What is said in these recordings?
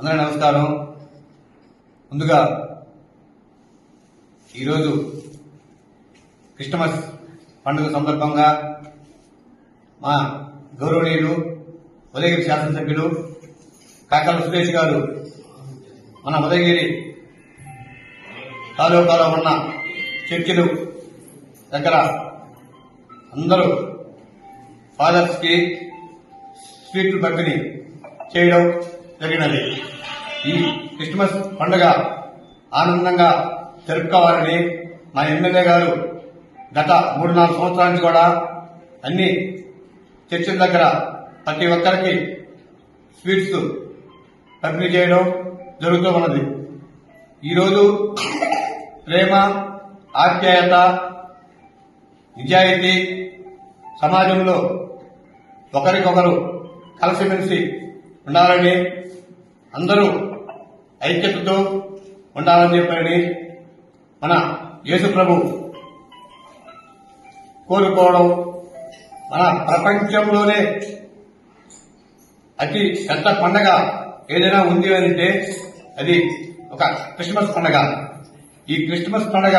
అందరూ నమస్కారం. ముందుగా ఈరోజు క్రిస్టమస్ పండుగ సందర్భంగా మా గౌరవనీయులు ఉదయగిరి శాసనసభ్యులు కాకల సురేష్ గారు మన ఉదయగిరి తాలూకాలో ఉన్న చర్చిలు దగ్గర అందరూ ఫాదర్స్ కి స్వీట్లు పంపిణీ చేయడం జరిగినది. ఈ క్రిస్మస్ పండుగ ఆనందంగా జరుపుకోవాలని మా ఎమ్మెల్యే గారు గత 3-4 సంవత్సరాల నుంచి కూడా అన్ని చర్చిల దగ్గర ప్రతి ఒక్కరికి స్వీట్స్ పంపిణీ చేయడం జరుగుతూ ఉన్నది. ఈరోజు ప్రేమ, ఆప్యాయత, నిజాయితీ సమాజంలో ఒకరికొకరు కలిసిమెలిసి ఉండాలని, అందరూ ఐక్యతతో ఉండాలని చెప్పని మన యేసు ప్రభు కోరుకోవడం, మన ప్రపంచంలోనే అతి పెద్ద పండగ ఏదైనా ఉంది అంటే అది ఒక క్రిస్మస్ పండగ. ఈ క్రిస్మస్ పండగ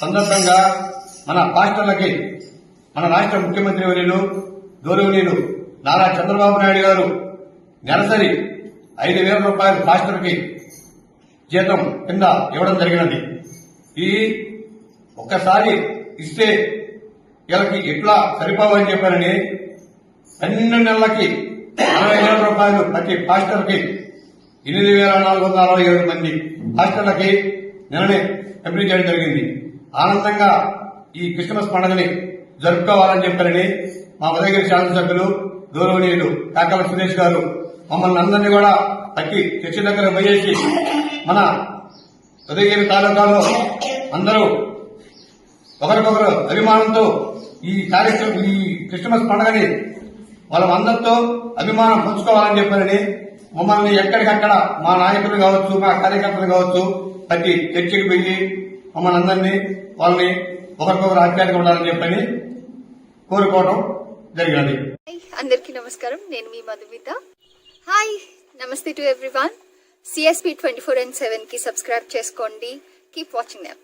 సందర్భంగా మన పాస్టర్లకి మన రాష్ట్ర ముఖ్యమంత్రి వర్యులు గౌరవనీయులు నారా చంద్రబాబు నాయుడు గారు నెలసరి 5,000 రూపాయలు పాస్టర్కి జీతం కింద ఇవ్వడం జరిగినది. ఈ ఒక్కసారి ఇస్తే వీళ్ళకి ఎట్లా సరిపోవని చెప్పారని 12 నెలలకి 60,000 రూపాయలు ప్రతి పాస్టర్కి 8,467 మంది పాస్టర్లకి నిన్ననే పంపిణీ చేయడం జరిగింది. ఆనందంగా ఈ క్రిస్మస్ పండుగని జరుపుకోవాలని చెప్పారని మా ఉదయగిరి శాసనసభ్యులు గౌరవనీయులు కాకల సురేష్ గారు మమ్మల్ని అందరినీ కూడా ప్రతి చర్చి దగ్గర పోయేసి మన ఉదయగిరి తాలూకాలో అందరూ ఒకరికొకరు అభిమానంతో ఈ కార్యక్రమం, ఈ క్రిస్మస్ పండుగని వాళ్ళందరితో అభిమానం పంచుకోవాలని చెప్పారని మమ్మల్ని ఎక్కడికక్కడ మా నాయకులు కావచ్చు, మా కార్యకర్తలు కావచ్చు, ప్రతి చర్చికి పోయి మమ్మల్ని అందరినీ వాళ్ళని ఒకరికొకరు ఆప్యాయంగా ఉండాలని చెప్పని కోరుకోవడం జరిగినది. అందరికీ నమస్కారం. నేను మీ మధుమిత. హాయ్, నమస్తే టు ఎవ్రీవన్. CSP 24/7 కి సబ్స్క్రైబ్ చేసుకోండి. Keep watching them.